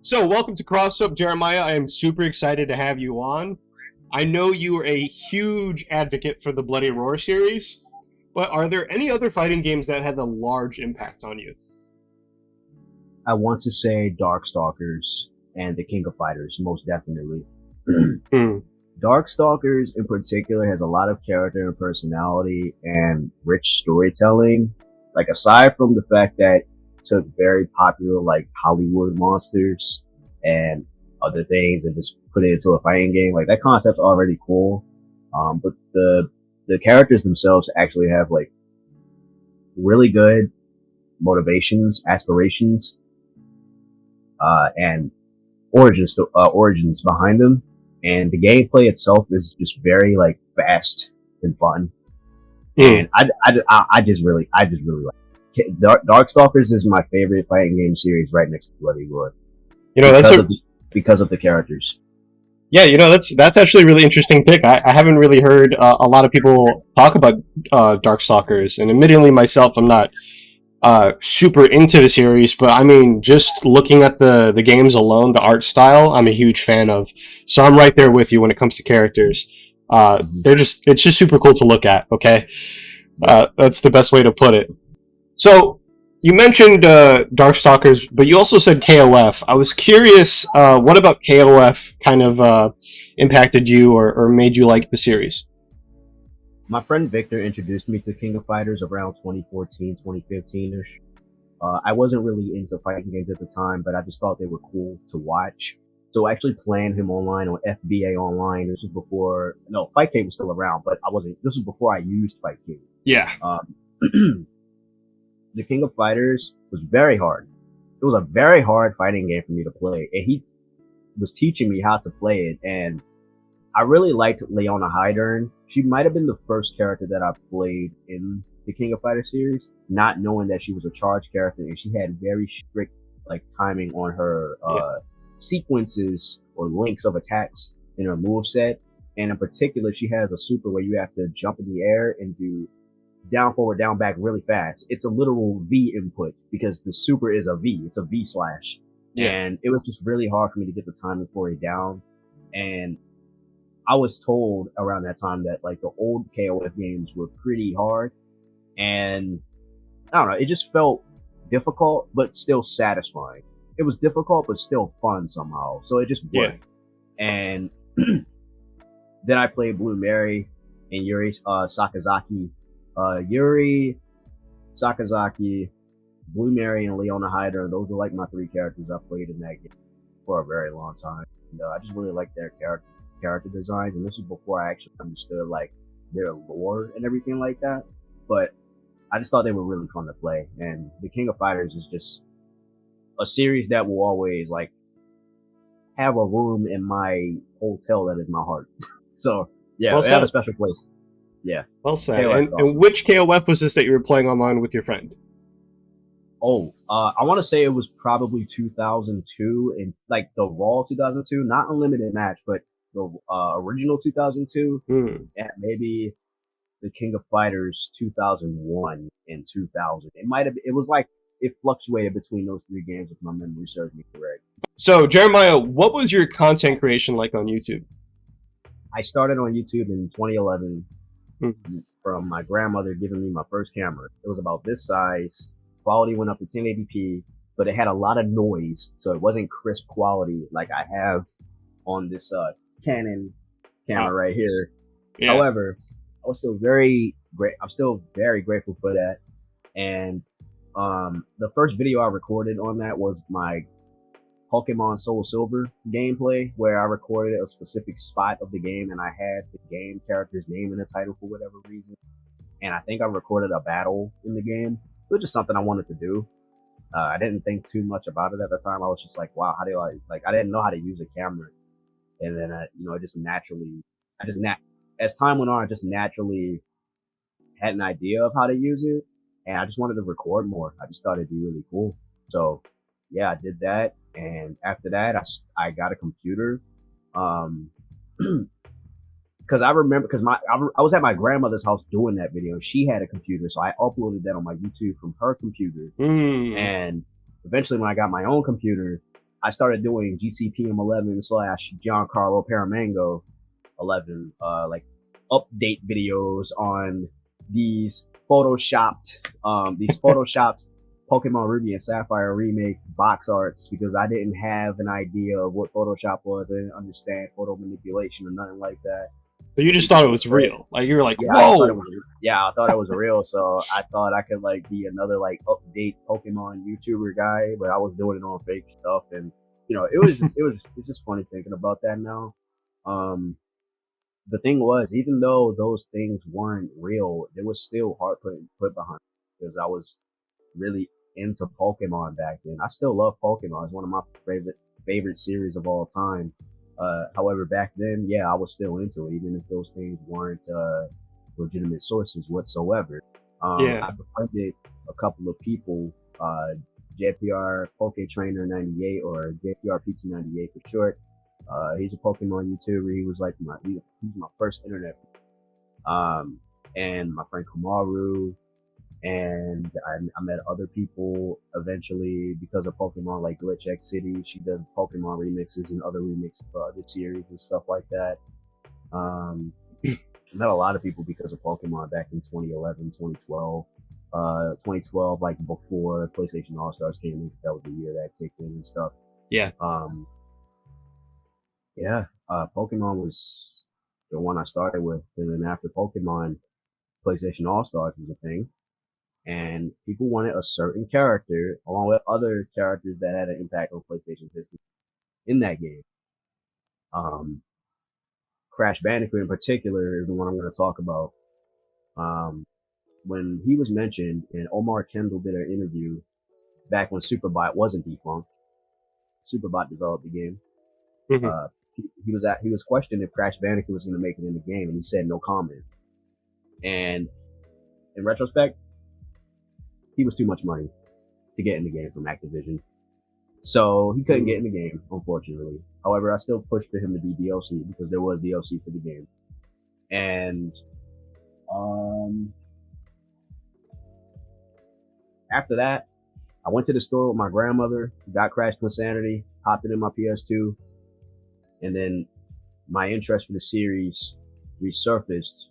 So, welcome to Crossup, Jerimiah. I am super excited to have you on. I know you are a huge advocate for the Bloody Roar series, but are there any other fighting games that had a large impact on you? I want to say Darkstalkers and the King of Fighters, most definitely. Darkstalkers in particular has a lot of character and personality and rich storytelling. Like, aside from the fact that it took very popular, like, Hollywood monsters and other things and just put it into a fighting game, like, that concept's already cool. But the characters themselves actually have, like, really good motivations, aspirations, and origins behind them. And the gameplay itself is just very, like, fast and fun. And I just really like it. Darkstalkers is my favorite fighting game series, right next to Bloody Roar. You know, because of the characters. Yeah, you know, that's actually a really interesting pick. I haven't really heard a lot of people talk about Darkstalkers, and admittedly myself, I'm not super into the series, but I mean, just looking at the games alone, the art style, I'm a huge fan of. So I'm right there with you when it comes to characters. It's just super cool to look at. Okay, that's the best way to put it. So you mentioned Darkstalkers, but you also said KOF. I was curious, what about KOF kind of impacted you or made you like the series? My friend Victor introduced me to King of Fighters around 2014, 2015-ish. I wasn't really into fighting games at the time, but I just thought they were cool to watch. So I actually playing him online on FBA Online. This was before, no, Fightcade was still around, but this was before I used Fightcade. Yeah. The King of Fighters was very hard. It was a very hard fighting game for me to play, and he was teaching me how to play it, and I really liked Leona Hydern. She might have been the first character that I played in the King of Fighters series, not knowing that she was a charge character, and she had very strict, like, timing on her sequences or links of attacks in her moveset. And in particular, she has a super where you have to jump in the air and do down, forward, down, back really fast. It's a literal V input because the super is a V. It's a V slash. Yeah. And it was just really hard for me to get the timing for it down. And I was told around that time that, like, the old KOF games were pretty hard. And I don't know, it just felt difficult, but still satisfying. It was difficult, but still fun somehow. So it just worked. Yeah. And then I played Blue Mary and Yuri Sakazaki. Yuri, Sakazaki, Blue Mary, and Leona Hydern. Those are, like, my three characters I played in that game for a very long time. And, I just really liked their character designs, and this was before I actually understood, like, their lore and everything like that. But I just thought they were really fun to play. And the King of Fighters is just a series that will always, like, have a room in my hotel that is my heart. So yeah, they have a special place. Yeah. Well said. And which KOF was this that you were playing online with your friend? Oh, I want to say it was probably 2002, and, like, the Raw 2002, not Unlimited Match, but the original 2002, and maybe the King of Fighters 2001 and 2000. It was like, it fluctuated between those three games if my memory serves me correct. So, Jeremiah, what was your content creation like on YouTube? I started on YouTube in 2011 from my grandmother giving me my first camera. It was about this size. Quality went up to 1080p, but it had a lot of noise, so it wasn't crisp quality like I have on this Canon camera right here. Yeah. However, I'm still very grateful for that. And the first video I recorded on that was my Pokemon Soul Silver gameplay, where I recorded a specific spot of the game and I had the game character's name in the title for whatever reason. And I think I recorded a battle in the game. It was just something I wanted to do. I didn't think too much about it at the time. I was just like, wow, how do I didn't know how to use a camera. And then, as time went on, I just naturally had an idea of how to use it. And I just wanted to record more. I just thought it'd be really cool. So yeah, I did that. And after that, I got a computer. Cause I remember, I was at my grandmother's house doing that video. She had a computer. So I uploaded that on my YouTube from her computer. And eventually when I got my own computer, I started doing GCPM11 / Giancarlo Paramango 11, like update videos on these photoshopped Pokemon Ruby and Sapphire remake box arts, because I didn't have an idea of what Photoshop was. I didn't understand photo manipulation or nothing like that. But you just thought it was real. Like, you were like, Yeah, whoa! I thought it was real. So I thought I could like be another like update Pokemon YouTuber guy, but I was doing it on fake stuff, and you know, it's just funny thinking about that now. The thing was, even though those things weren't real, it was still hard put behind, because I was really into Pokemon back then. I still love Pokemon. It's one of my favorite series of all time. However, back then, yeah, I was still into it, even if those things weren't legitimate sources whatsoever. Yeah. I befriended a couple of people, JPR Poke Trainer 98, or JPR PT 98 for short. He's a Pokemon YouTuber. He was like he was my first internet. And my friend Kamaru, and I met other people eventually because of Pokemon, like Glitch X City. She does Pokemon remixes and other remixes for other series and stuff like that. I met a lot of people because of Pokemon back in 2011, 2012. 2012, like before PlayStation All-Stars came in, that was the year that kicked in and stuff. Yeah. Pokemon was the one I started with, and then after Pokemon, PlayStation All-Stars was a thing, and people wanted a certain character along with other characters that had an impact on PlayStation history in that game. Crash Bandicoot in particular is the one I'm going to talk about. When he was mentioned, and Omar Kendall did an interview back when Superbot wasn't defunct. Superbot developed the game. Mm-hmm. He was questioned if Crash Bandicoot was going to make it in the game, and he said no comment. And in retrospect, he was too much money to get in the game from Activision, so he couldn't get in the game, unfortunately. However, I still pushed for him to be DLC, because there was DLC for the game. And after that, I went to the store with my grandmother, got Crash to Insanity, hopped it in my PS2, and then my interest for the series resurfaced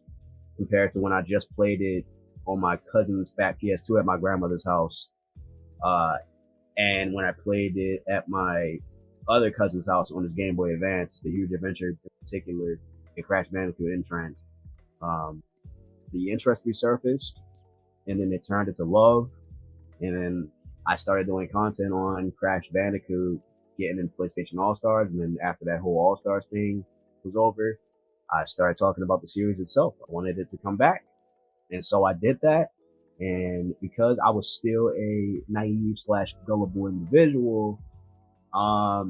compared to when I just played it on my cousin's fat PS2 at my grandmother's house. And when I played it at my other cousin's house on his Game Boy Advance, the Huge Adventure in particular, and Crash Bandicoot Entrance. The interest resurfaced, and then it turned into love, and then I started doing content on Crash Bandicoot, getting into PlayStation All-Stars, and then after that whole All-Stars thing was over, I started talking about the series itself. I wanted it to come back, and so I did that. And because I was still a naive / gullible individual, a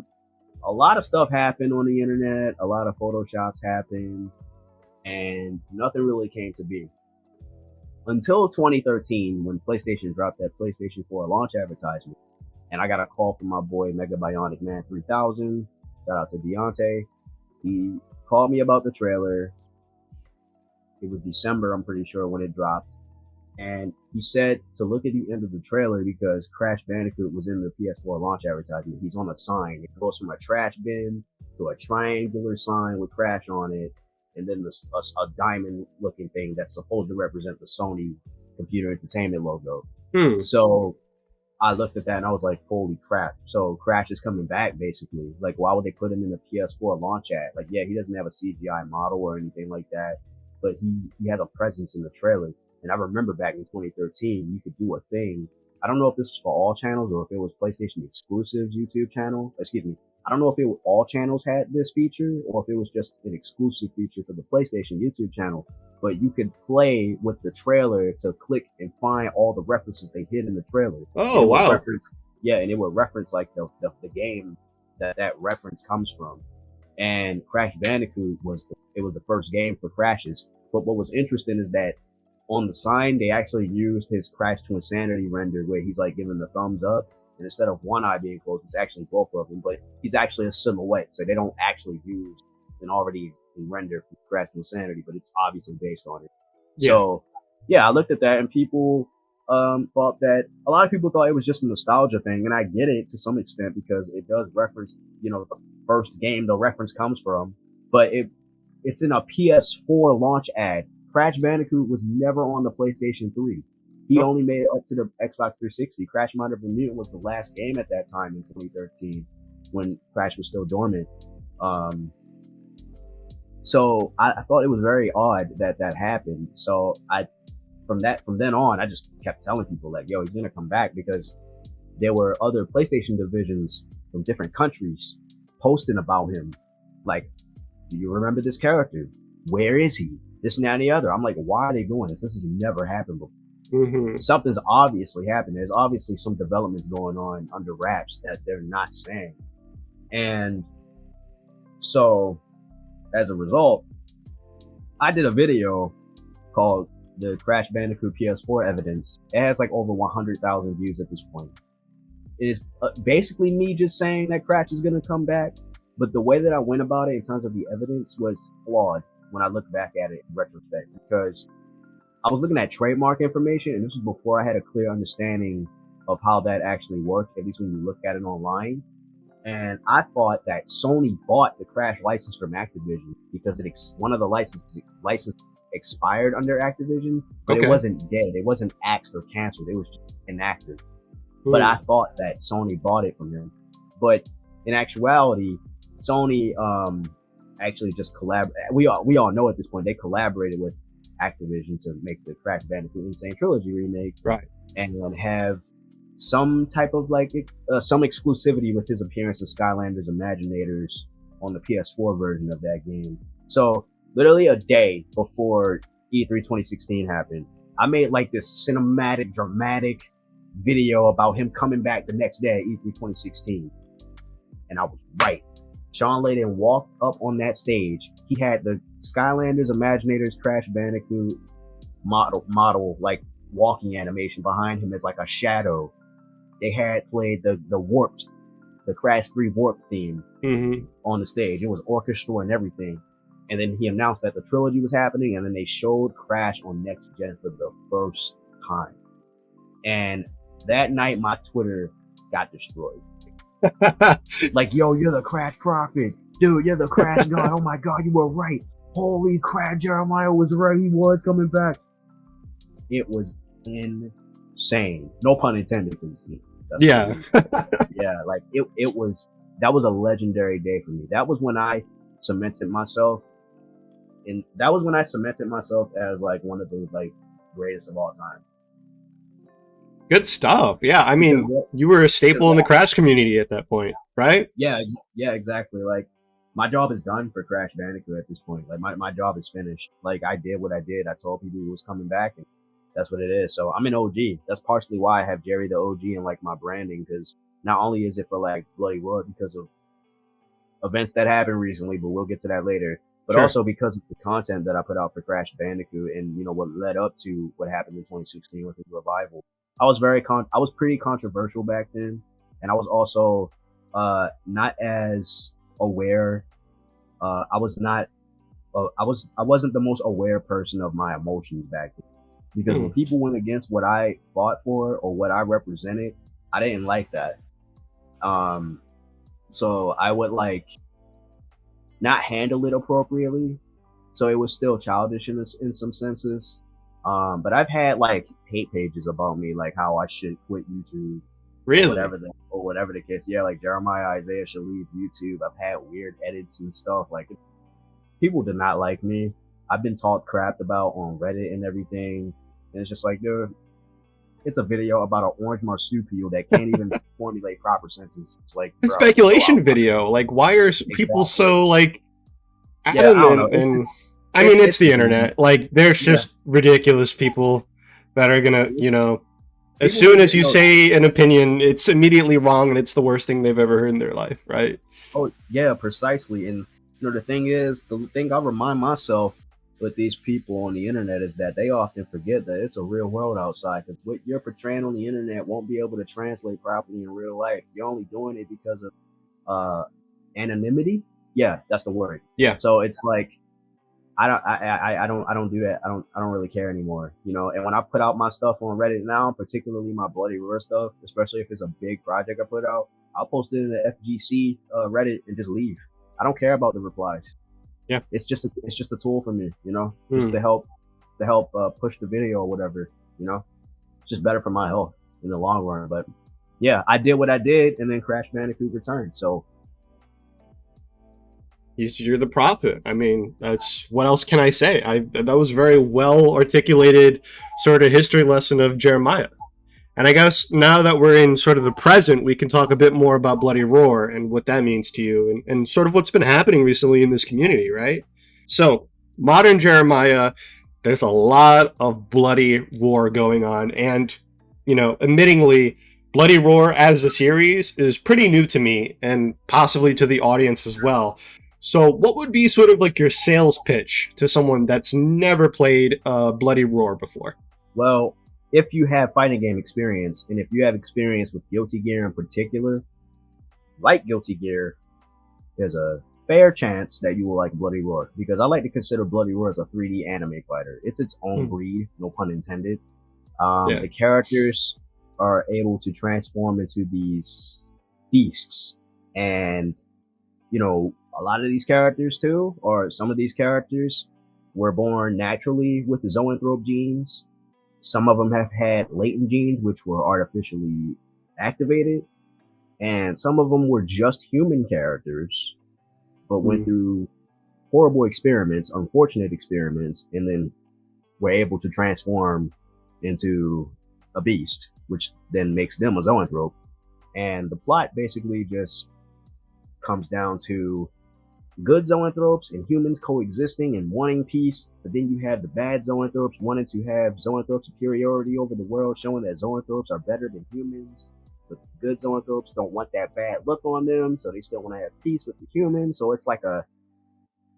lot of stuff happened on the internet, a lot of photoshops happened, and nothing really came to be. Until 2013, when PlayStation dropped that PlayStation 4 launch advertisement, and I got a call from my boy Mega Bionic Man 3000. Shout out to Deontay. He called me about the trailer. It was December, I'm pretty sure, when it dropped. And he said to look at the end of the trailer, because Crash Bandicoot was in the PS4 launch advertisement. He's on a sign. It goes from a trash bin to a triangular sign with Crash on it, and then a diamond-looking thing that's supposed to represent the Sony Computer Entertainment logo. So I looked at that and I was like, holy crap. So Crash is coming back, basically. Like, why would they put him in the PS4 launch ad? Like, yeah, he doesn't have a CGI model or anything like that, but he has a presence in the trailer. And I remember back in 2013, you could do a thing. I don't know if this was for all channels or if it was PlayStation exclusive YouTube channel. Excuse me. I don't know if all channels had this feature or if it was just an exclusive feature for the PlayStation YouTube channel. But you could play with the trailer to click and find all the references they hid in the trailer. Oh, wow. And it would reference like the game that reference comes from. And Crash Bandicoot was the first game for Crashes. But what was interesting is that on the sign, they actually used his Crash to Insanity render where he's like giving the thumbs up. And instead of one eye being closed, it's actually both of them. But he's actually a silhouette. So they don't actually use an already render from Crash to Insanity, but it's obviously based on it. Yeah. So, yeah, I looked at that and people thought that a lot of people thought it was just a nostalgia thing, and I get it to some extent because it does reference, the first game the reference comes from, but it's in a PS4 launch ad. Crash Bandicoot was never on the PlayStation 3. He only made it up to the Xbox 360. Crash Might Have Been Mutant was the last game at that time in 2013 when Crash was still dormant. So I thought it was very odd that happened. So from then on, I just kept telling people like, yo, he's going to come back, because there were other PlayStation divisions from different countries posting about him. Like, do you remember this character? Where is he? This and that and the other. I'm like, why are they doing this? This has never happened before. Mm-hmm. Something's obviously happened. There's obviously some developments going on under wraps that they're not saying. And so as a result, I did a video called the Crash Bandicoot PS4 Evidence. It has like over 100,000 views at this point. It is basically me just saying that Crash is going to come back, but the way that I went about it in terms of the evidence was flawed when I look back at it in retrospect, because I was looking at trademark information, and this was before I had a clear understanding of how that actually worked, at least when you look at it online. And I thought that Sony bought the Crash license from Activision because one of the license expired under Activision, but It wasn't dead. It wasn't axed or canceled. It was just inactive. But I thought that Sony bought it from them. But in actuality, Sony actually just collaborated. We all know at this point they collaborated with Activision to make the Crash Bandicoot Insane Trilogy remake, right? And have some type of some exclusivity with his appearance in Skylanders Imaginators on the PS4 version of that game. So literally a day before E3 2016 happened, I made like this cinematic, dramatic video about him coming back the next day at E3 2016. And I was right. Sean Layden walked up on that stage. He had the Skylanders Imaginators Crash Bandicoot model like walking animation behind him as like a shadow. They had played the Crash 3 Warped theme on the stage. It was orchestral and everything. And then he announced that the trilogy was happening, and then they showed Crash on Next Gen for the first time. And that night, my Twitter got destroyed. Like, yo, you're the Crash Prophet. Dude, you're the Crash God. Oh my God, you were right. Holy crap, Jeremiah was right. He was coming back. It was insane. No pun intended. Yeah. Yeah, like that was a legendary day for me. That was when I cemented myself as like one of the like greatest of all time. Good stuff. Yeah, I mean, you were a staple in the Crash community at that point, right? Yeah, exactly. Like, my job is done for Crash Bandicoot at this point. Like, my job is finished. Like, I did what I did. I told people he was coming back, and that's what it is. So I'm an OG. That's partially why I have JeritheOG in like my branding, because not only is it for like Bloody Roar because of events that happened recently, but we'll get to that later, but also because of the content that I put out for Crash Bandicoot and, what led up to what happened in 2016 with the revival. I was pretty controversial back then, and I was also not as aware. I wasn't the most aware person of my emotions back then, because when people went against what I fought for or what I represented, I didn't like that. So I would like not handle it appropriately. So it was still childish in some senses. But I've had like hate pages about me, like how I should quit YouTube. Really? Or whatever the case. Yeah, like Jeremiah Isaiah should leave YouTube. I've had weird edits and stuff. Like, people did not like me. I've been talked crap about on Reddit and everything. And it's just like, dude, it's a video about an orange marsupial that can't even formulate proper sentences. It's like a speculation video. Like, why are people so like adamant? And I mean, it's the internet. Like, there's just ridiculous people that are gonna, as soon as you say an opinion, it's immediately wrong, and it's the worst thing they've ever heard in their life, right? Oh yeah, precisely. And the thing I remind myself with these people on the internet is that they often forget that it's a real world outside, because what you're portraying on the internet won't be able to translate properly in real life. You're only doing it because of anonymity. Yeah, that's the word. Yeah. So it's like, I don't do that. I don't really care anymore, you know. And when I put out my stuff on Reddit now, particularly my Bloody Roar stuff, especially if it's a big project I put out, I'll post it in the FGC Reddit and just leave. I don't care about the replies. Yeah, it's just a tool for me, you know, just to help push the video or whatever, you know. It's just better for my health in the long run. But yeah, I did what I did, and then Crash Bandicoot returned. So you're the prophet. I mean, that's what else can I say? That was very well articulated sort of history lesson of Jerimiah. And I guess now that we're in sort of the present, we can talk a bit more about Bloody Roar and what that means to you and sort of what's been happening recently in this community, right? So, modern Jerimiah, there's a lot of Bloody Roar going on. And, you know, admittingly, Bloody Roar as a series is pretty new to me and possibly to the audience as well. So what would be sort of like your sales pitch to someone that's never played Bloody Roar before? Well, if you have fighting game experience, and if you have experience with Guilty Gear in particular, like Guilty Gear, there's a fair chance that you will like Bloody Roar, because I like to consider Bloody Roar as a 3D anime fighter. It's its own breed, no pun intended. The characters are able to transform into these beasts, and you know, a lot of these characters too, or some of these characters, were born naturally with the zoanthrope genes. Some of them have had latent genes, which were artificially activated. And some of them were just human characters, but went through horrible experiments, unfortunate experiments, and then were able to transform into a beast, which then makes them a zoanthrope. And the plot basically just comes down to good zoanthropes and humans coexisting and wanting peace, but then you have the bad zoanthropes wanting to have zoanthrope superiority over the world, showing that zoanthropes are better than humans, but the good zoanthropes don't want that bad look on them, so they still want to have peace with the humans. So it's like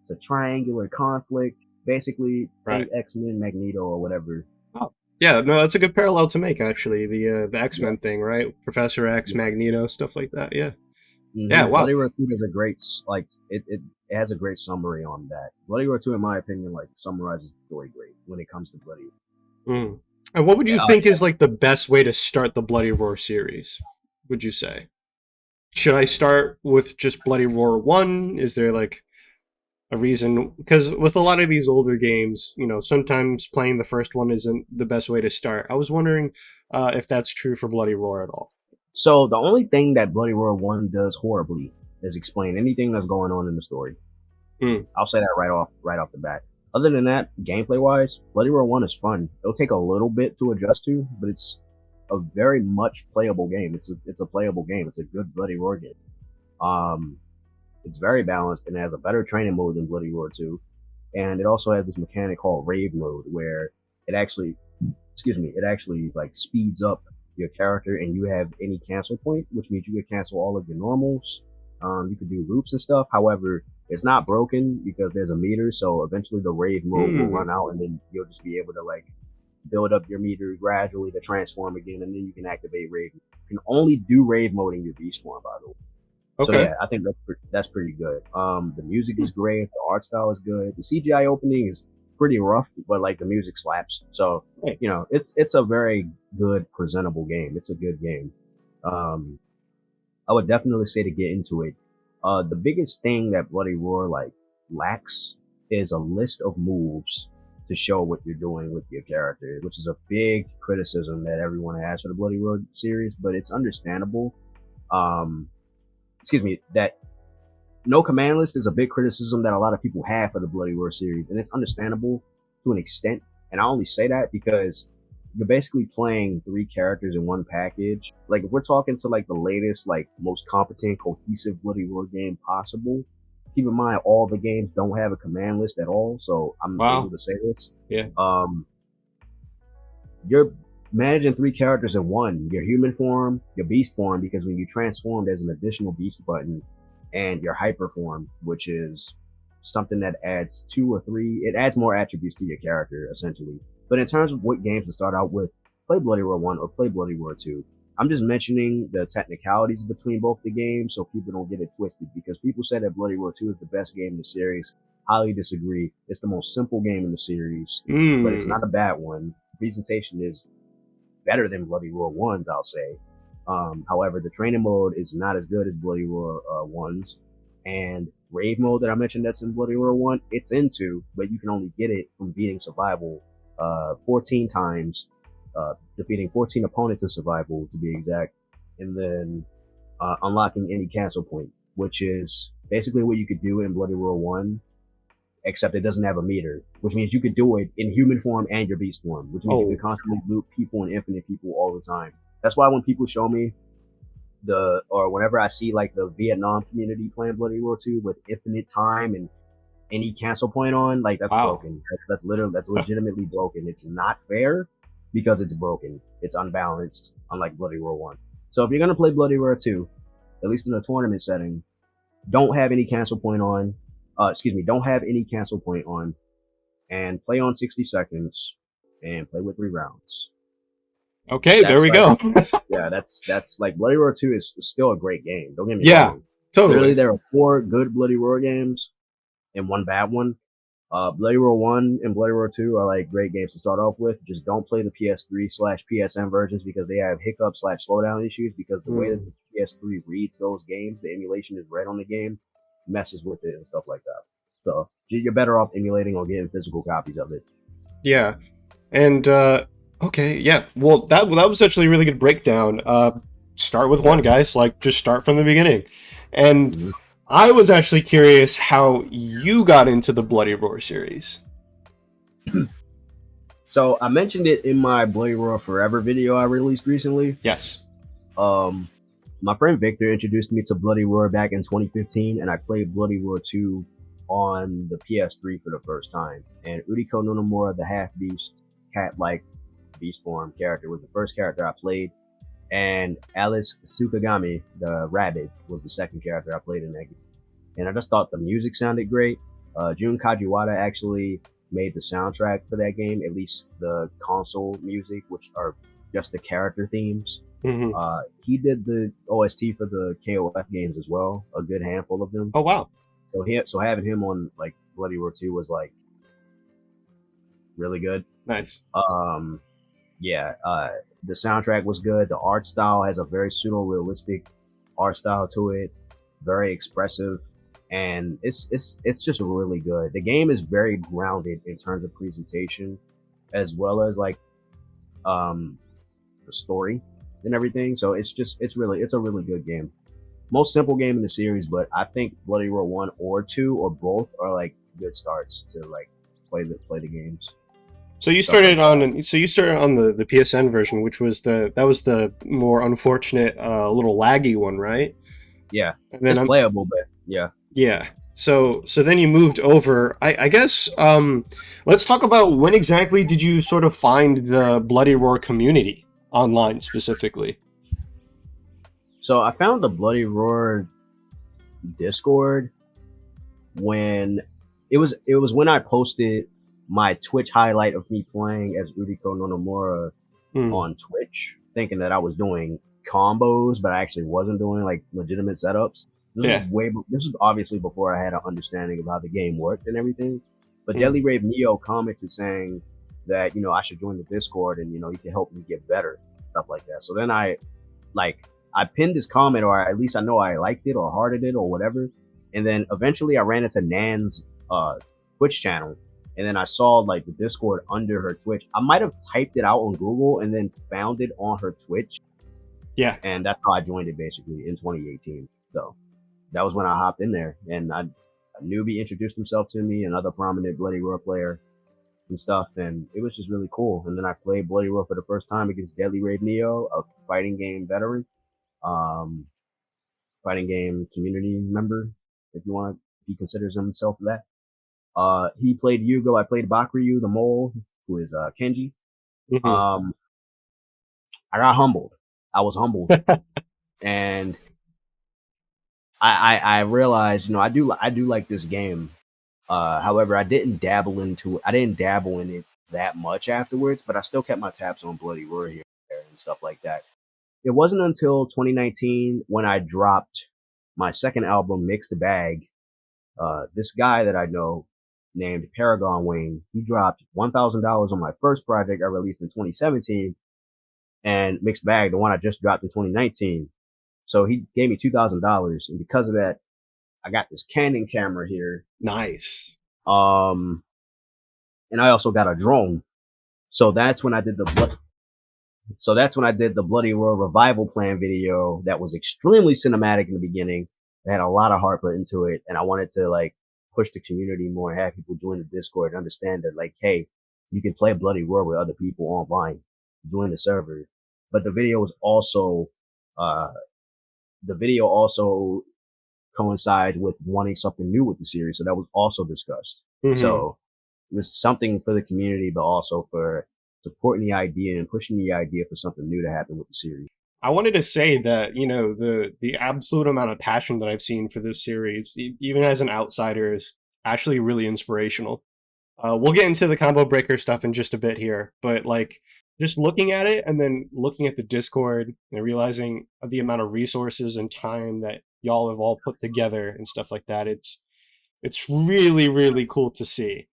it's a triangular conflict, basically. Right. X-Men, Magneto, or whatever. Oh, yeah, no, that's a good parallel to make, actually. The X-Men thing, right? Professor X, Magneto, stuff like that. Yeah. Mm-hmm. Yeah, wow. Bloody Roar 2 is a great, like, it has a great summary on that. Bloody Roar 2, in my opinion, like, summarizes the story great when it comes to Bloody Roar. And what would you think is, like, the best way to start the Bloody Roar series, would you say? Should I start with just Bloody Roar 1? Is there, like, a reason? Because with a lot of these older games, you know, sometimes playing the first one isn't the best way to start. I was wondering if that's true for Bloody Roar at all. So the only thing that Bloody Roar 1 does horribly is explain anything that's going on in the story. I'll say that right off the bat. Other than that, gameplay wise, Bloody Roar 1 is fun. It'll take a little bit to adjust to, but it's a very much playable game. It's a playable game. It's a good Bloody Roar game. It's very balanced and has a better training mode than Bloody Roar 2. And it also has this mechanic called rave mode, where it actually like speeds up your character, and you have any cancel point, which means you can cancel all of your normals. You can do loops and stuff. However, it's not broken because there's a meter, so eventually the rave mode will run out, and then you'll just be able to like build up your meter gradually to transform again, and then you can activate rave. You can only do rave mode in your beast form, by the way. Okay. So yeah, I think that's pretty good. The music is great. The art style is good. The CGI opening is pretty rough, but like the music slaps. So, you know, it's a very good, presentable game. It's a good game. I would definitely say to get into it. The biggest thing that Bloody Roar like lacks is a list of moves to show what you're doing with your character, which is a big criticism that everyone has for the Bloody Roar series, but it's understandable. That no command list is a big criticism that a lot of people have for the Bloody Roar series, and it's understandable to an extent. And I only say that because you're basically playing 3 characters in one package. Like, if we're talking to like the latest, like most competent, cohesive Bloody Roar game possible, keep in mind all the games don't have a command list at all. So I'm able to say this. Yeah. You're managing 3 characters in one: your human form, your beast form, because when you transform, there's an additional beast button, and your hyper form, which is something that adds 2 or 3. It adds more attributes to your character, essentially. But in terms of what games to start out with, play Bloody Roar 1 or play Bloody Roar 2. I'm just mentioning the technicalities between both the games so people don't get it twisted, because people say that Bloody Roar 2 is the best game in the series. highly disagree. It's the most simple game in the series, but it's not a bad one. The presentation is better than Bloody Roar 1's, I'll say. However, the training mode is not as good as Bloody Roar 1's. And Rave mode that I mentioned that's in Bloody Roar 1, it's into, but you can only get it from beating survival 14 times, defeating 14 opponents in survival to be exact, and then unlocking any cancel point, which is basically what you could do in Bloody Roar 1, except it doesn't have a meter, which means you could do it in human form and your beast form, which means you can constantly loot people and infinite people all the time. That's why when people show me or whenever I see like the Vietnam community playing Bloody Roar 2 with infinite time and any cancel point on, like that's broken. That's legitimately broken. It's not fair because it's broken. It's unbalanced, unlike Bloody Roar 1. So if you're gonna play Bloody Roar 2, at least in a tournament setting, don't have any cancel point on. Don't have any cancel point on, and play on 60 seconds, and play with 3 rounds. Okay, there we go. Yeah, that's like Bloody Roar 2 is still a great game. Don't get me wrong. Totally. Clearly, there are 4 good Bloody Roar games and 1 bad one. Bloody Roar 1 and Bloody Roar 2 are like great games to start off with. Just don't play the PS3/PSN versions because they have hiccup/slowdown issues because the way that the PS3 reads those games, the emulation is read on the game, messes with it and stuff like that. So you're better off emulating or getting physical copies of it. Yeah. And, okay, yeah. Well, that was actually a really good breakdown. Start with 1, guys. Like, just start from the beginning. And I was actually curious how you got into the Bloody Roar series. So I mentioned it in my Bloody Roar Forever video I released recently. Yes. My friend Victor introduced me to Bloody Roar back in 2015, and I played Bloody Roar 2 on the PS3 for the first time. And Uriko Nonomura, the half-beast, cat-like beast form character, was the first character I played. And Alice Tsukagami, the rabbit, was the second character I played in that game. And I just thought the music sounded great. Jun Kajiwara actually made the soundtrack for that game, at least the console music, which are just the character themes. He did the OST for the KOF games as well, a good handful of them. Oh, wow. So having him on like Bloody Roar 2 was like really good. Nice. The soundtrack was good. The art style has a very pseudo-realistic art style to it, very expressive, and it's just really good. The game is very grounded in terms of presentation, as well as like the story and everything. So it's a really good game. Most simple game in the series, but I think Bloody Roar 1 or 2 or both are like good starts to like play the games. So you started on the PSN version, which was the more unfortunate, little laggy one, right? Yeah, and then it's playable, but yeah. Yeah. So then you moved over. I guess let's talk about when exactly did you sort of find the Bloody Roar community online specifically? So I found the Bloody Roar Discord when it was when I posted my Twitch highlight of me playing as Uriko Nonomura on Twitch, thinking that I was doing combos, but I actually wasn't doing like legitimate setups. This is obviously before I had an understanding of how the game worked and everything. But Deadly Rave Neo commented saying that, I should join the Discord and, he can help me get better, stuff like that. So then I pinned this comment, or at least I know I liked it or hearted it or whatever. And then eventually I ran into Nan's Twitch channel. And then I saw like the Discord under her Twitch. I might have typed it out on Google and then found it on her Twitch. Yeah. And that's how I joined it basically in 2018. So that was when I hopped in there, and a newbie introduced himself to me, another prominent Bloody Roar player and stuff. And it was just really cool. And then I played Bloody Roar for the first time against Deadly Rave Neo, a fighting game veteran, fighting game community member, if he considers himself that. He played Yugo. I played Bakuryu, the mole, who is Kenji. I got humbled. I was humbled, and I realized, I do like this game. However, I didn't dabble in it that much afterwards, but I still kept my tabs on Bloody Roar here and stuff like that. It wasn't until 2019 when I dropped my second album, Mixed Bag. This guy that I know, named Paragon Wing. He dropped $1,000 on my first project I released in 2017, and Mixed Bag, the one I just dropped in 2019. So he gave me $2,000, and because of that, I got this Canon camera here. Nice. And I also got a drone. So that's when I did the Bloody Roar revival plan video that was extremely cinematic in the beginning. It had a lot of heart put into it, and I wanted to like push the community more and have people join the Discord and understand that like, hey, you can play Bloody Roar with other people online, join the server. But the video also coincides with wanting something new with the series, so that was also discussed. Mm-hmm. So it was something for the community, but also for supporting the idea and pushing the idea for something new to happen with the series. I wanted to say that, you know, the absolute amount of passion that I've seen for this series, even as an outsider, is actually really inspirational. We'll get into the combo breaker stuff in just a bit here, but like just looking at it and then looking at the Discord and realizing the amount of resources and time that y'all have all put together and stuff like that, it's really, really cool to see.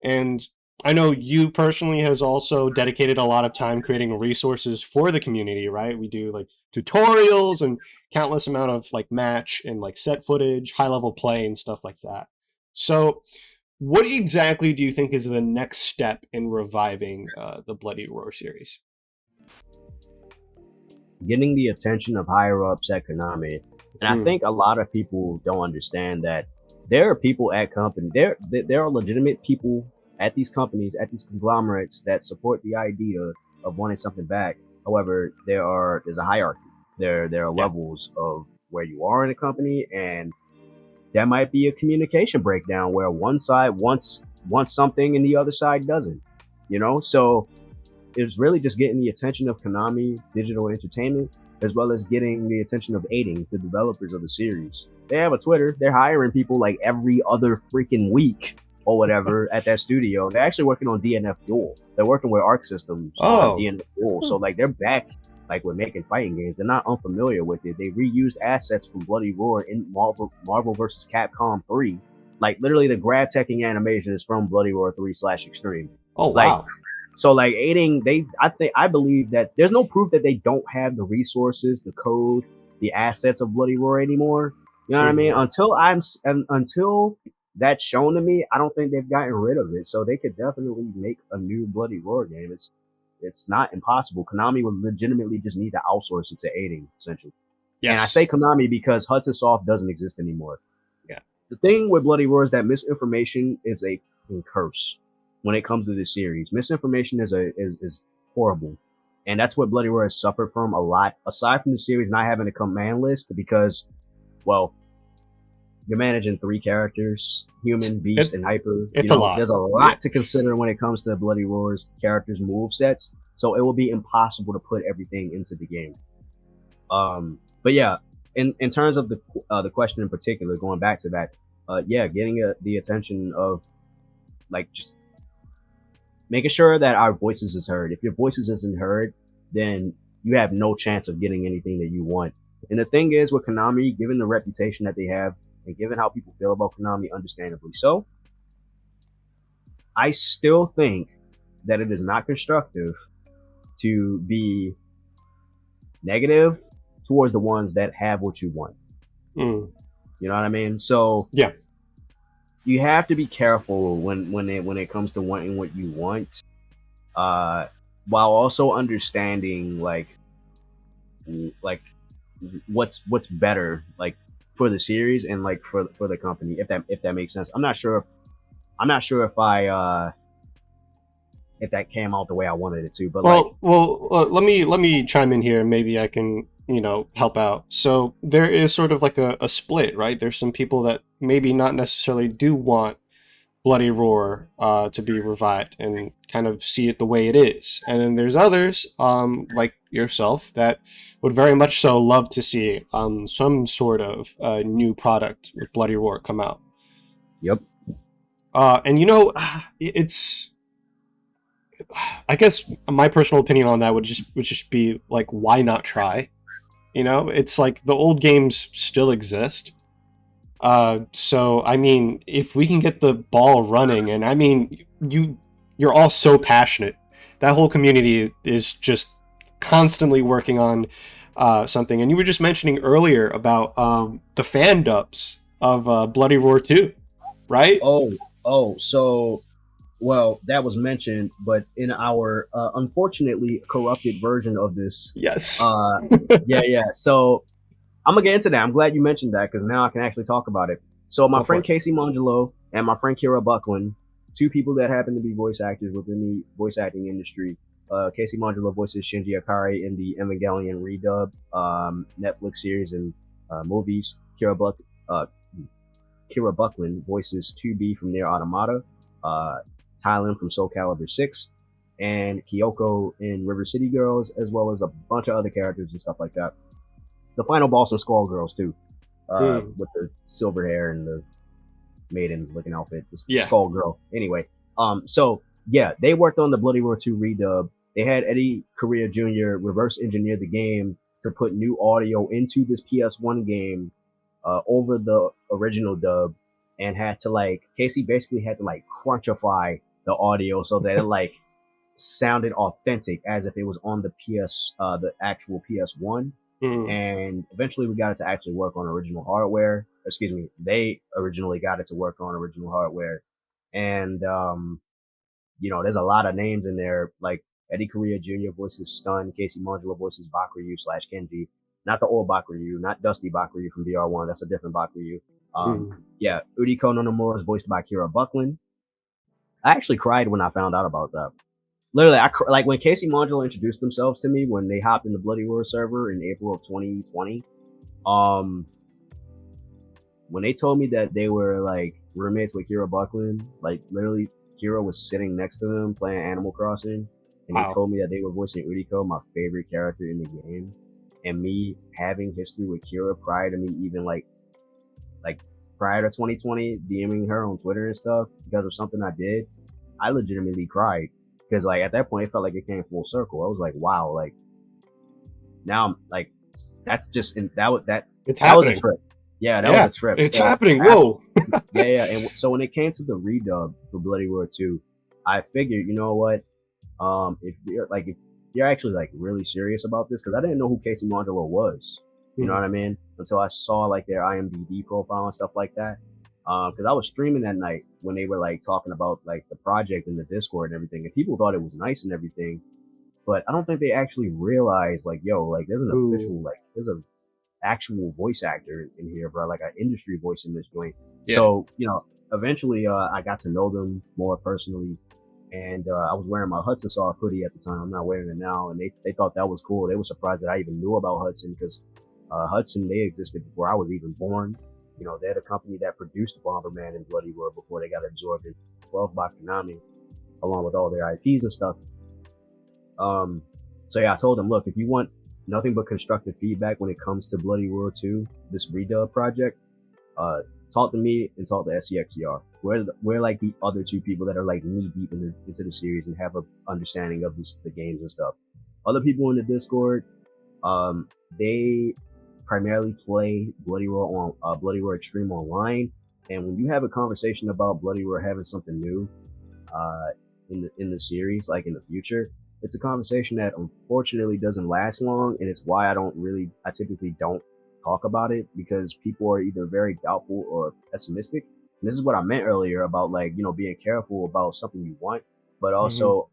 And I know you personally has also dedicated a lot of time creating resources for the community, right? We do like tutorials and countless amount of like match and like set footage, high level play and stuff like that. So what exactly do you think is the next step in reviving the Bloody Roar series? Getting the attention of higher ups at Konami. And I think a lot of people don't understand that there are people at company, there are legitimate people at these companies, at these conglomerates that support the idea of wanting something back. However, there's a hierarchy. There are levels of where you are in a company, and there might be a communication breakdown where one side wants something and the other side doesn't. You know, so it's really just getting the attention of Konami Digital Entertainment, as well as getting the attention of aiding the developers of the series. They have a Twitter. They're hiring people like every other freaking week or whatever at that studio. They're actually working on DNF Duel. They're working with Arc Systems on DNF Duel. So like they're back like with making fighting games. They're not unfamiliar with it. They reused assets from Bloody Roar in Marvel vs. Capcom 3. Like literally the grab teching animation is from Bloody Roar 3/Extreme. Oh wow. So like aiding, I believe that there's no proof that they don't have the resources, the code, the assets of Bloody Roar anymore. You know what I mean? Until that's shown to me, I don't think they've gotten rid of it. So they could definitely make a new Bloody Roar game. It's not impossible. Konami would legitimately just need to outsource it to aiding, essentially. Yes. And I say Konami because Hudson Soft doesn't exist anymore. Yeah. The thing with Bloody Roar is that misinformation is a curse when it comes to this series. Misinformation is horrible. And that's what Bloody Roar has suffered from a lot, aside from the series not having a command list, because, well, you're managing 3 characters, human, beast, and hyper. It's a lot. There's a lot to consider when it comes to Bloody Roar's characters' move sets. So it will be impossible to put everything into the game. But yeah, in terms of the question in particular, going back to that, getting the attention of like just making sure that our voices is heard. If your voices isn't heard, then you have no chance of getting anything that you want. And the thing is with Konami, given the reputation that they have, and given how people feel about Konami, understandably so, I still think that it is not constructive to be negative towards the ones that have what you want. You know what I mean? So yeah, you have to be careful when it comes to wanting what you want, while also understanding like what's better like for the series and like for the company, if that makes sense. I'm not sure if that came out the way I wanted it to, but let me chime in here and maybe I can, help out. So there is sort of like a split, right? There's some people that maybe not necessarily do want Bloody Roar to be revived and kind of see it the way it is. And then there's others, like yourself, that would very much so love to see some sort of new product with Bloody Roar come out. Yep. And it's, I guess my personal opinion on that would just be like, why not try? It's like the old games still exist. So I mean, if we can get the ball running, and I mean, you're all so passionate. That whole community is just constantly working on something. And you were just mentioning earlier about the fan dubs of Bloody Roar 2, right? So well, that was mentioned, but in our unfortunately corrupted version of this, Yes. uh, yeah. So I'm gonna get into that. I'm glad you mentioned that because now I can actually talk about it. So my Go for friend it. Casey Mongelo and my friend Kira Buckland, two people that happen to be voice actors within the voice acting industry. Casey Mongelo voices Shinji Ikari in the Evangelion redub Netflix series and movies. Uh, Kira Buckland voices 2B from Near Automata, Thailand from Soul Calibur 6, and Kyoko in River City Girls, as well as a bunch of other characters and stuff like that. The final boss in Skull Girls too, with the silver hair and the maiden looking outfit, the Yeah. Skull Girl. Anyway, so yeah, they worked on the Bloody Roar 2 redub. They had Eddie Correa Jr. reverse engineer the game to put new audio into this PS1 game over the original dub, and had to Casey basically had to crunchify the audio so that it sounded authentic as if it was on the actual PS1. And eventually we got it to actually work on original hardware. Excuse me, they originally got it to work on original hardware. And there's a lot of names in there, like Eddie Correa Jr. voices Stun, Casey Mongelo voices Bakuryu / Kenji. Not the old Bakuryu, not Dusty Bakuryu from VR1. That's a different Bakuryu. Yeah, Uriko Nonomura is voiced by Kira Buckland. I actually cried when I found out about that. Literally, like when Casey Mongelo introduced themselves to me when they hopped in the Bloody Roar server in April of 2020. When they told me that they were roommates with Kira Buckland, literally Kira was sitting next to them playing Animal Crossing, and Wow. they told me that they were voicing Uriko, my favorite character in the game. And me having history with Kira prior to me even prior to 2020, DMing her on Twitter and stuff because of something I did, I legitimately cried. Because at that point, it felt like it came full circle. I was like, wow, now I'm that's just it's that happening. was a trip. Yeah, that was a trip. It's happening. Whoa. Yeah. And so when it came to the redub for Bloody Roar 2, I figured, you know what? If you're actually really serious about this, because I didn't know who Casey Mongelo was. You know what I mean? Until I saw their IMDb profile and stuff like that. Because I was streaming that night when they were talking about the project in the Discord and everything, and people thought it was nice and everything, but I don't think they actually realized there's an official there's an actual voice actor in here, bro, an industry voice in this joint. Yeah. So eventually I got to know them more personally, and I was wearing my Hudson Soft hoodie at the time. I'm not wearing it now, and they thought that was cool. They were surprised that I even knew about Hudson because Hudson, they existed before I was even born. They're the company that produced Bomberman and Bloody Roar before they got absorbed in 12 by Konami, along with all their IPs and stuff. So yeah, I told them, look, if you want nothing but constructive feedback when it comes to Bloody Roar 2, this redub project, talk to me and talk to SCXCR. We're the other two people that are knee deep into the series and have a understanding of the games and stuff. Other people in the Discord, they primarily play Bloody Roar on Bloody Roar Extreme Online, and when you have a conversation about Bloody Roar having something new in the series, in the future, it's a conversation that unfortunately doesn't last long, and it's why I typically don't talk about it, because people are either very doubtful or pessimistic. And this is what I meant earlier about being careful about something you want, but also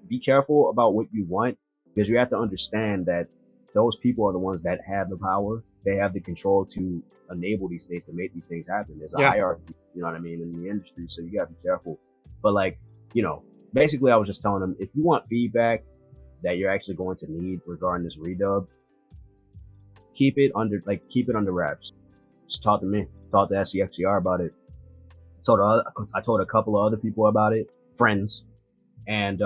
be careful about what you want, because you have to understand that those people are the ones that have the power. They have the control to enable these things, to make these things happen. There's a hierarchy, you know what I mean, in the industry. So you gotta be careful. But basically I was just telling them, if you want feedback that you're actually going to need regarding this redub, keep it under wraps. Just talk to me, talk to SCXCR about it. I told a couple of other people about it, friends. And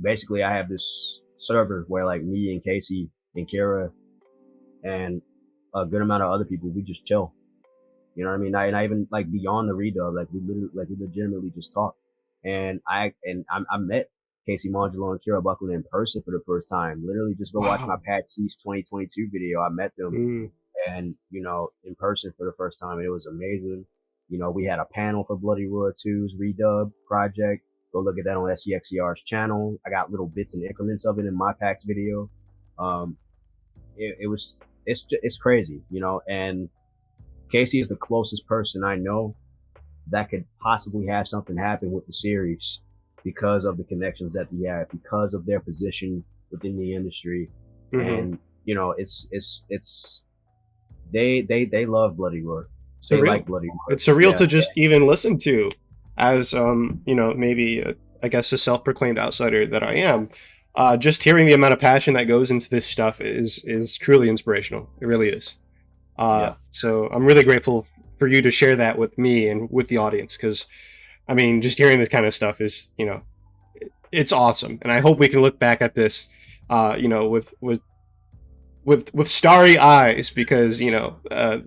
basically I have this server where me and Casey and Kira and a good amount of other people, we just chill. You know what I mean? And I even beyond the redub, we legitimately just talk. And I met Casey Mongelo and Kira Buckland in person for the first time. Literally just go watch my PAX East 2022 video. I met them and in person for the first time, it was amazing. We had a panel for Bloody Roar 2's redub project. Go look at that on SCXCR's channel. I got little bits and increments of it in my PAX video. It's crazy, and Casey is the closest person I know that could possibly have something happen with the series because of the connections that they have, because of their position within the industry. And they love Bloody Roar. They like Bloody Roar. It's surreal to just even listen to, as maybe I guess a self-proclaimed outsider that I am. Just hearing the amount of passion that goes into this stuff is truly inspirational. It really is. So I'm really grateful for you to share that with me and with the audience, because I mean, just hearing this kind of stuff is, it's awesome. And I hope we can look back at this, with starry eyes, because,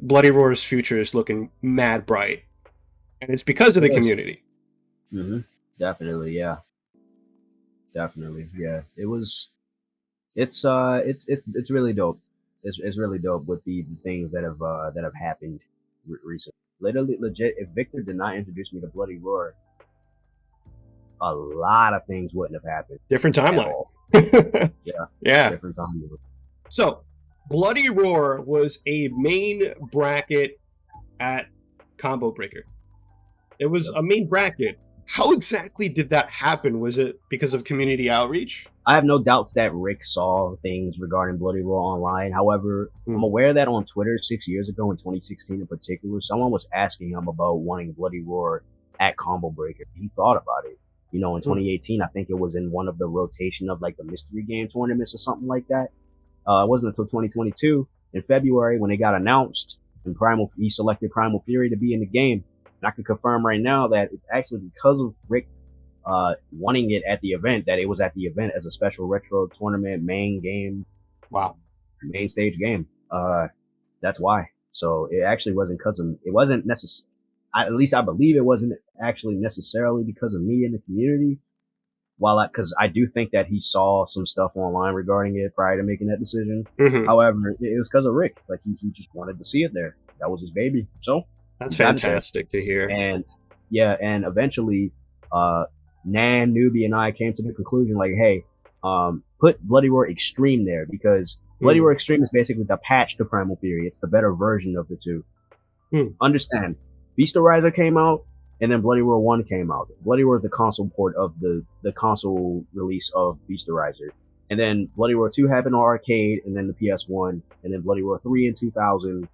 Bloody Roar's future is looking mad bright. And it's because of the community. Mm-hmm. Definitely. Yeah. Definitely. Yeah. It's really dope. It's really dope with the things that have happened recently. Literally, legit, if Victor did not introduce me to Bloody Roar, a lot of things wouldn't have happened. Different timeline. Yeah. Different timeline. So, Bloody Roar was a main bracket at Combo Breaker. It was a main bracket. How exactly did that happen? Was it because of community outreach? I have no doubts that Rick saw things regarding Bloody Roar online. However, I'm aware that on Twitter 6 years ago, in 2016 in particular, someone was asking him about wanting Bloody Roar at Combo Breaker. He thought about it. In 2018, I think it was in one of the rotation of like the mystery game tournaments or something like that. It wasn't until 2022 in February when it got announced and he selected Primal Fury to be in the game. And I can confirm right now that it's actually because of Rick wanting it at the event, that it was at the event as a special retro tournament main game. Wow. Main stage game. That's why. So it actually wasn't it wasn't necessarily, at least I believe it wasn't actually necessarily because of me in the community. Because I do think that he saw some stuff online regarding it prior to making that decision. Mm-hmm. However, it was because of Rick. Like he just wanted to see it there. That was his baby. So that's fantastic to hear. And eventually, Nan, Newbie, and I came to the conclusion like, hey, put Bloody Roar Extreme there, because Bloody Roar Extreme is basically the patch to Primal Fury. It's the better version of the two. Understand? Beasterizer came out, and then Bloody Roar 1 came out. Bloody Roar is the console port of the console release of Beasterizer. And then Bloody Roar 2 happened on arcade, and then the PS1, and then Bloody Roar 3 in 2000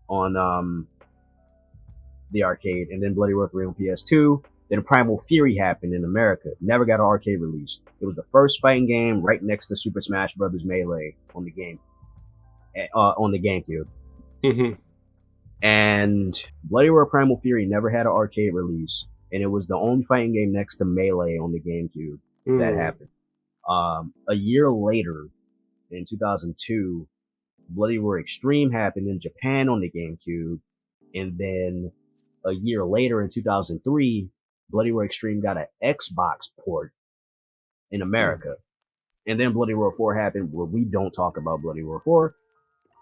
on the arcade, and then Bloody Roar 3 on PS2. Then Primal Fury happened in America. Never got an arcade release. It was the first fighting game right next to Super Smash Bros. Melee on the GameCube. Mm-hmm. And Bloody Roar Primal Fury never had an arcade release, and it was the only fighting game next to Melee on the GameCube that happened. A year later, in 2002, Bloody Roar Extreme happened in Japan on the GameCube, and then a year later, in 2003, Bloody Roar Extreme got an Xbox port in America. And then Bloody Roar 4 happened, where we don't talk about Bloody Roar 4.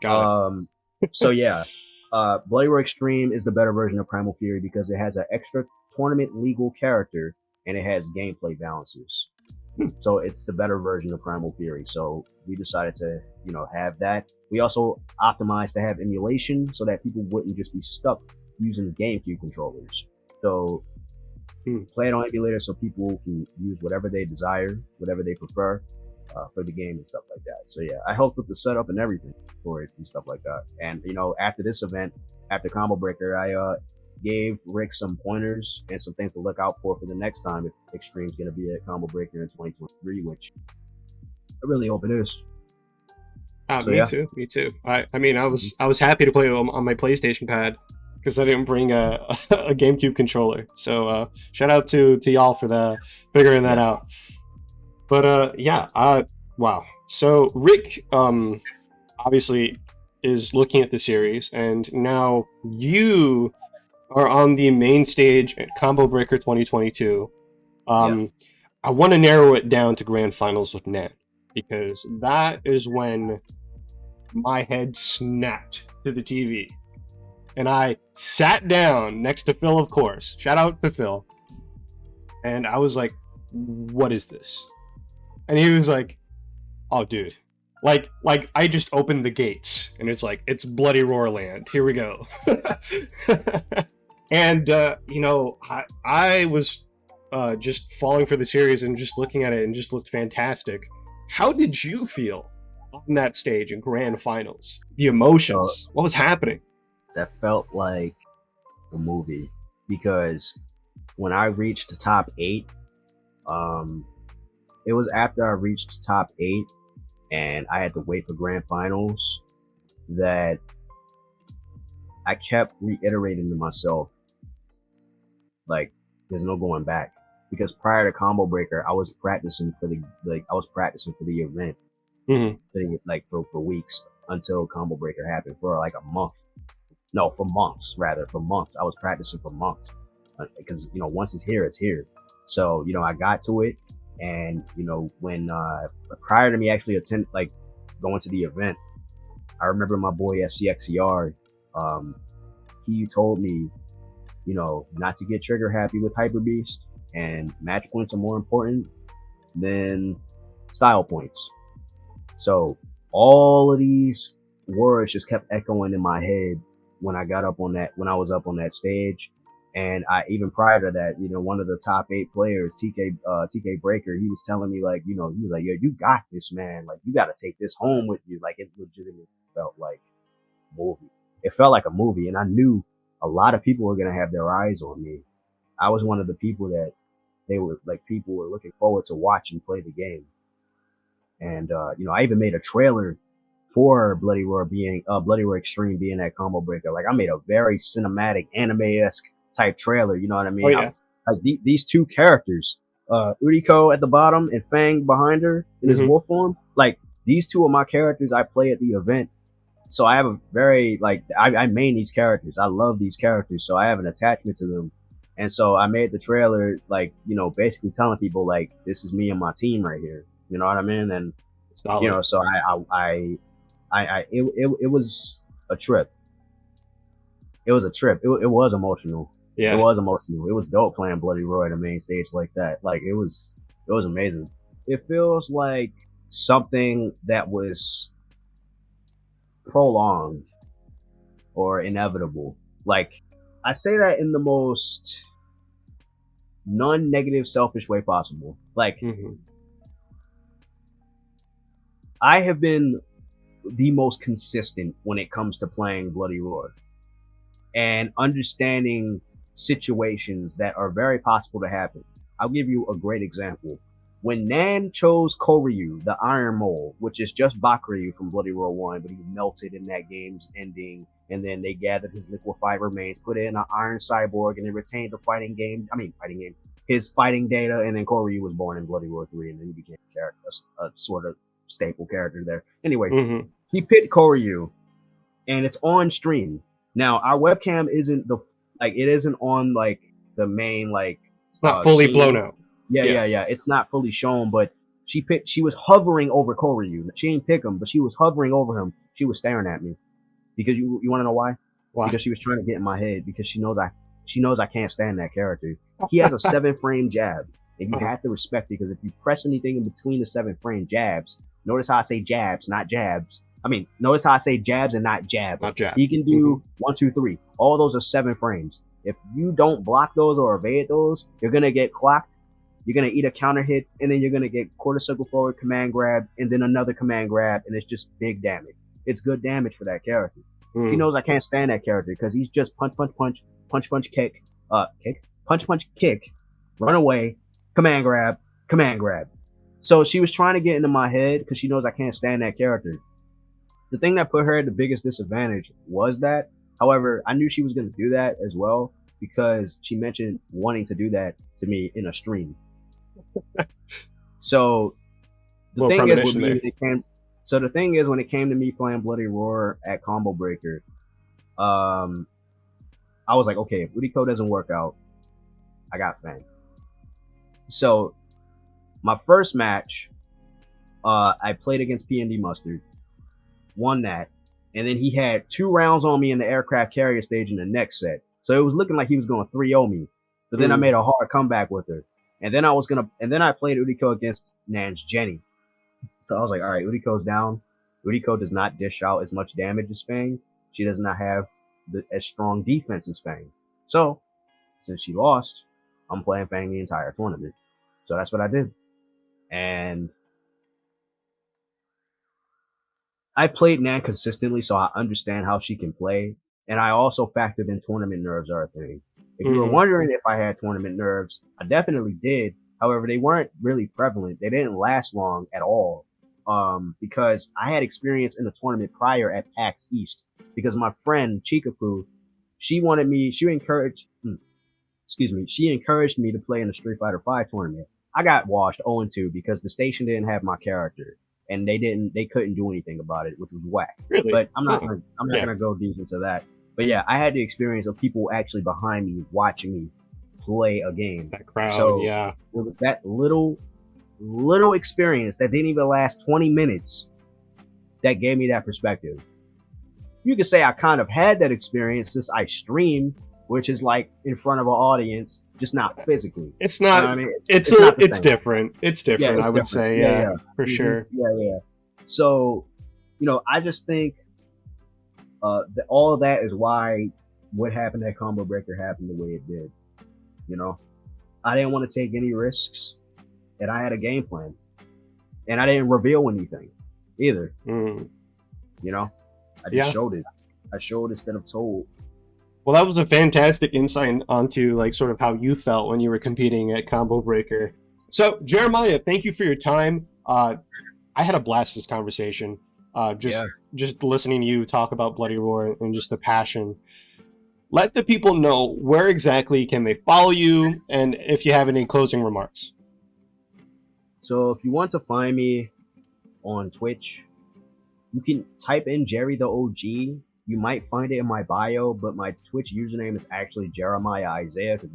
Got it. So yeah, Bloody Roar Extreme is the better version of Primal Fury because it has an extra tournament legal character and it has gameplay balances. So it's the better version of Primal Fury. So we decided to, have that. We also optimized to have emulation so that people wouldn't just be stuck using GameCube controllers. So play it on emulator so people can use whatever they desire, whatever they prefer for the game and stuff like that. So yeah, I helped with the setup and everything for it and stuff like that. And after this event, after Combo Breaker, I gave Rick some pointers and some things to look out for the next time if Extreme's going to be at Combo Breaker in 2023, which I really hope it is. Me too. I was happy to play on my PlayStation pad because I didn't bring a GameCube controller. So shout out to y'all for figuring that out. But wow. So Rick obviously is looking at the series, and now you are on the main stage at Combo Breaker 2022. I want to narrow it down to Grand Finals with Nan, because that is when my head snapped to the TV. And I sat down next to Phil, of course. Shout out to Phil. And I was like, what is this? And he was like, oh, dude. Like I just opened the gates. And it's like, it's Bloody Roar Land. Here we go. And, I was just falling for the series and just looking at it and just looked fantastic. How did you feel on that stage in grand finals? The emotions. What was happening? That felt like a movie, because when I reached the top 8, it was after I reached top 8 and I had to wait for grand finals that I kept reiterating to myself, like, there's no going back. Because prior to Combo Breaker, I was practicing for the event, for weeks until Combo Breaker happened, for like a month. No, for months, rather. For months. I was practicing for months. Because, once it's here, it's here. So, I got to it. And, when, prior to me actually going to the event, I remember my boy at CXCR, he told me, not to get trigger happy with Hyper Beast, and match points are more important than style points. So all of these words just kept echoing in my head when I was up on that stage. And I, even prior to that, one of the top 8 players, TK Breaker, he was telling me, like, he was like, yo, you got this, man. Like, you got to take this home with you. Like, it legitimately felt like a movie. It felt like a movie. And I knew a lot of people were going to have their eyes on me. I was one of the people that people were looking forward to watching play the game. And, I even made a trailer for Bloody Roar Extreme being that Combo Breaker. Like, I made a very cinematic, anime-esque type trailer, you know what I mean? Oh, yeah. These two characters, Uriko at the bottom and Fang behind her in his wolf form, like, these two are my characters I play at the event. So I have a very, I main these characters. I love these characters, so I have an attachment to them. And so I made the trailer, basically telling people, like, this is me and my team right here. You know what I mean? And, so it was a trip. It was a trip. It was emotional. Yeah. It was emotional. It was dope playing Bloody Roar at a main stage like that. Like, it was amazing. It feels like something that was prolonged or inevitable. Like, I say that in the most non-negative, selfish way possible. Like, I have been the most consistent when it comes to playing Bloody Roar and understanding situations that are very possible to happen. I'll give you a great example. When Nan chose Koryu, the Iron Mole, which is just Bakuryu from Bloody Roar 1, but he melted in that game's ending, and then they gathered his liquefied remains, put it in an Iron Cyborg, and then retained his fighting data, and then Koryu was born in Bloody Roar 3, and then he became a sort of staple character there. Anyway, he picked Koryu, and it's on stream. Now, our webcam isn't on, like, the main, like... It's not fully scene. Blown out. Yeah. It's not fully shown, but she was hovering over Koryu. She didn't pick him, but she was hovering over him. She was staring at me. Because you want to know why? Why? Because she was trying to get in my head, because she knows I can't stand that character. He has a 7-frame jab, and you have to respect it, because if you press anything in between the 7-frame jabs, notice how I say jabs, not jabs. Notice how I say jabs and not jab. Not jab. He can do 1, 2, 3. All those are 7 frames. If you don't block those or evade those, you're going to get clocked. You're going to eat a counter hit, and then you're going to get quarter circle forward, command grab, and then another command grab, and it's just big damage. It's good damage for that character. He knows I can't stand that character, because he's just punch, kick, punch, kick, run away, command grab. So she was trying to get into my head, because she knows I can't stand that character. The thing that put her at the biggest disadvantage was that. However, I knew she was going to do that as well, because she mentioned wanting to do that to me in a stream. So the thing is, when it came to me playing Bloody Roar at Combo Breaker, I was like, okay, if Uriko doesn't work out, I got Fang. So my first match, I played against PND Mustard, won that, And then he had 2 rounds on me in the aircraft carrier stage in the next set. So it was looking like he was going to 3-0 me. But then I made a hard comeback with her. And then I played Uriko against Nan's Jenny. So I was like, all right, Uriko's down. Uriko does not dish out as much damage as Fang. She does not have as strong defense as Fang. So since she lost, I'm playing Fang the entire tournament. So that's what I did. And I played Nan consistently, so I understand how she can play. And I also factored in tournament nerves are a thing. If you were wondering if I had tournament nerves, I definitely did. However, they weren't really prevalent. They didn't last long at all. Because I had experience in the tournament prior at PAX East. Because my friend Chikapu, she encouraged me to play in the Street Fighter V tournament. I got washed 0-2 because the station didn't have my character. And they couldn't do anything about it, which was whack. Really? But I'm not gonna go deep into that. But yeah, I had the experience of people actually behind me watching me play a game. That crowd, so yeah. It was that little experience that didn't even last 20 minutes that gave me that perspective. You could say I kind of had that experience since I streamed, which is like in front of an audience, just not physically. It's not. You know what I mean? It's different. It's different. Yeah, I would say, yeah, for sure. Yeah. So, I just think all of that is why what happened at Combo Breaker happened the way it did. I didn't want to take any risks, and I had a game plan, and I didn't reveal anything either. I just showed it. I showed instead of told. Well, that was a fantastic insight onto like sort of how you felt when you were competing at Combo Breaker. So, Jeremiah, thank you for your time. I had a blast this conversation. Just listening to you talk about Bloody Roar and just the passion. Let the people know where exactly can they follow you, and if you have any closing remarks. So, if you want to find me on Twitch, you can type in JeritheOG. You might find it in my bio, but my Twitch username is actually Jerimiah Isaiah because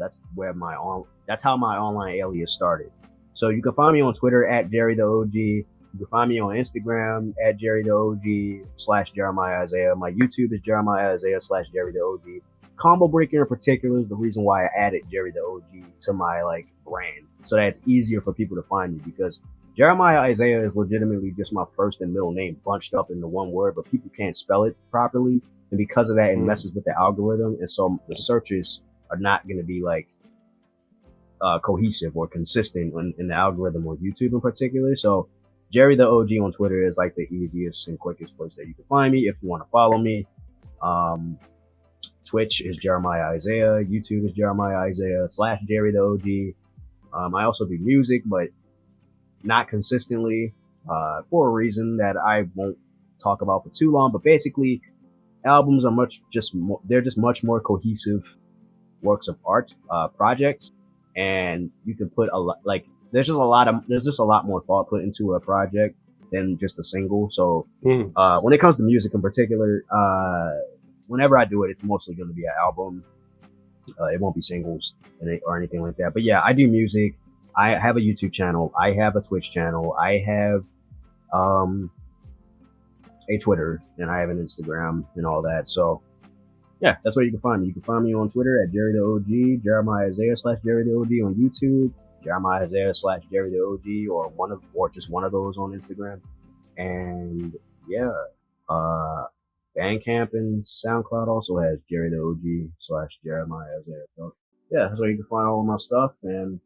that's how my online alias started. So you can find me on Twitter at JeritheOG. You can find me on Instagram at JeritheOG /Jerimiah Isaiah. My YouTube is Jerimiah Isaiah /JeritheOG. Combo Breaker in particular is the reason why I added JeritheOG to my brand, so that it's easier for people to find me, because Jerimiah Isaiah is legitimately just my first and middle name bunched up into one word, but people can't spell it properly. And because of that, it messes with the algorithm. And so the searches are not going to be cohesive or consistent in the algorithm on YouTube in particular. So JeritheOG on Twitter is like the easiest and quickest place that you can find me if you want to follow me. Twitch is Jerimiah Isaiah. YouTube is Jerimiah Isaiah /JeritheOG. I also do music, but not consistently, for a reason that I won't talk about for too long. But basically, albums are they're just much more cohesive works of art, projects, and you can put a lot, there's just a lot more thought put into a project than just a single. So when it comes to music in particular, whenever I do it, it's mostly going to be an album. It won't be singles or anything like that. But yeah, I do music. I have a YouTube channel. I have a Twitch channel. I have a Twitter, and I have an Instagram and all that. So yeah, that's where you can find me. You can find me on Twitter at JeritheOG, Jerimiah Isaiah /JeritheOG on YouTube, Jerimiah Isaiah /JeritheOG, or just one of those on Instagram. And yeah, Bandcamp and SoundCloud also has JeritheOG /Jerimiah Isaiah. So yeah, that's where you can find all of my stuff. And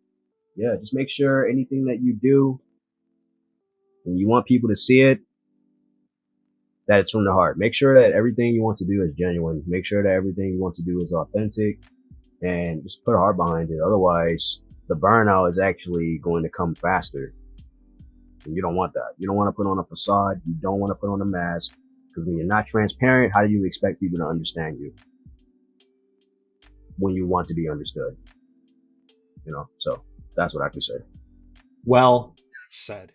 yeah, just make sure anything that you do, and you want people to see it, that it's from the heart. Make sure that everything you want to do is genuine. Make sure that everything you want to do is authentic, and just put a heart behind it. Otherwise, the burnout is actually going to come faster. And you don't want that. You don't want to put on a facade. You don't want to put on a mask, because when you're not transparent, how do you expect people to understand you when you want to be understood? So that's what I can say. Well said.